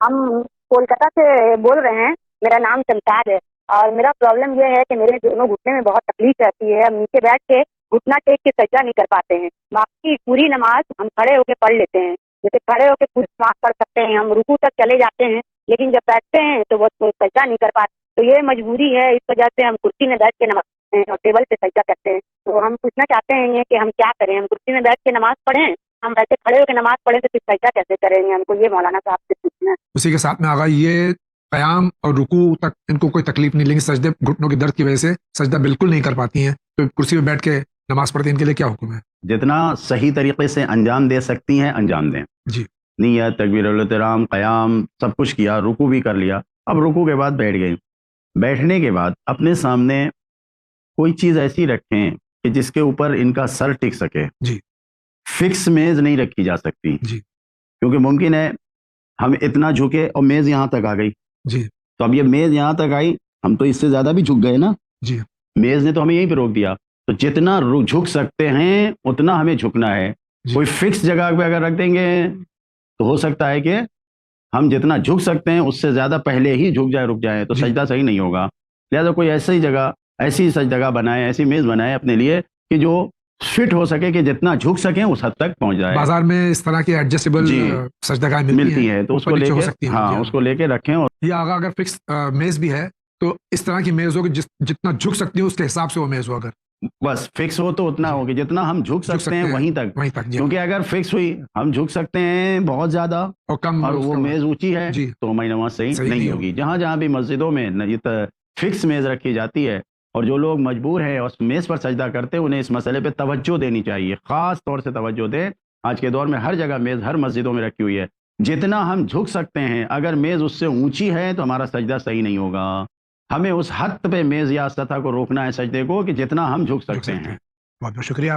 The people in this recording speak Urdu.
ہم کولکاتہ سے بول رہے ہیں. میرا نام چمتاز ہے اور میرا پرابلم یہ ہے کہ میرے دونوں گھٹنے میں بہت تکلیف رہتی ہے. ہم نیچے بیٹھ کے گھٹنا ٹیک کے سجدہ نہیں کر پاتے ہیں. باقی پوری نماز ہم کھڑے ہو کے پڑھ لیتے ہیں. جیسے کھڑے ہو کے پوری نماز پڑھ سکتے ہیں, ہم رکوع تک چلے جاتے ہیں, لیکن جب بیٹھتے ہیں تو وہ سجدہ نہیں کر پاتے. تو یہ مجبوری ہے, اس وجہ سے ہم کرسی میں بیٹھ کے نماز پڑھتے ہیں اور ٹیبل پہ سجدہ کرتے ہیں. تو ہم پوچھنا چاہتے ہیں یہ کہ ہم کیا کریں؟ ہم کرسی میں بیٹھ کے نماز پڑھیں, ہم ویسے کھڑے ہو کے نماز پڑھیں تو پھر سجدہ کیسے کریں گے؟ ہم کو یہ مولانا صاحب سے پوچھنا ہے. اسی کے ساتھ میں آگا یہ قیام اور رکوع تک ان کو کوئی تکلیف نہیں, لیکن سجدے گھٹنوں کی درد کی وجہ سے سجدہ بالکل نہیں کر پاتی ہیں, تو کرسی میں بیٹھ کے نماز پڑھتے ہیں, ان کے لیے کیا حکم ہے؟ جتنا صحیح طریقے سے انجام دے سکتی ہیں انجام دیں. جی, نیت, تکبیر الاحترام, قیام سب کچھ کیا, رکوع بھی کر لیا. اب رکوع کے بعد بیٹھ گئی. بیٹھنے کے بعد اپنے سامنے کوئی چیز ایسی رکھیں کہ جس کے اوپر ان کا سر ٹک سکے. جی, فکس میز نہیں رکھی جا سکتی, جی, کیونکہ ممکن ہے ہم اتنا جھکے اور میز یہاں تک آ گئی. جی, تو اب یہ میز یہاں تک آئی, ہم تو اس سے زیادہ بھی جھک گئے نا. جی, میز نے تو ہمیں یہیں پہ روک دیا. تو جتنا جھک سکتے ہیں اتنا ہمیں جھکنا ہے. جی. کوئی فکس جگہ پہ اگر رکھ دیں گے تو ہو سکتا ہے کہ ہم جتنا جھک سکتے ہیں اس سے زیادہ پہلے ہی جھک جائے, رک جائے, تو جی. سجدہ صحیح نہیں ہوگا. لہٰذا کوئی ایسی جگہ, ایسی جگہ بنائے, ایسی میز بنائے اپنے لیے کہ جو فٹ ہو سکے, کہ جتنا جھک سکیں اس حد تک پہنچ جائے. بازار میں اس طرح کی ایڈجسٹیبل جی سجدہ ملتی ہے, تو اس کو لے کے, ہاں اس کو لے کے رکھیں. اور یہ آگا اگر فکس میز بھی ہے تو اس طرح کی میز ہو کہ جتنا جھک سکتی ہے اس کے حساب سے وہ میز ہو, اگر بس فکس ہو تو اتنا ہوگی جتنا ہم جھک سکتے ہیں وہیں تک. کیونکہ اگر فکس ہوئی, ہم جھک سکتے ہیں بہت زیادہ اور کم اور وہ میز اونچی ہے, جی, تو ہماری نماز صحیح نہیں ہوگی. جہاں جہاں بھی مسجدوں میں فکس میز رکھی جاتی ہے اور جو لوگ مجبور ہیں اس میز پر سجدہ کرتے ہیں, انہیں اس مسئلے پہ توجہ دینی چاہیے, خاص طور سے توجہ دیں. آج کے دور میں ہر جگہ میز ہر مسجدوں میں رکھی ہوئی ہے. جتنا ہم جھک سکتے ہیں, اگر میز اس سے اونچی ہے تو ہمارا سجدہ صحیح نہیں ہوگا. ہمیں اس حد پہ میز یا سطح کو روکنا ہے سجدے کو کہ جتنا ہم جھک سکتے ہیں. بہت بہت شکریہ.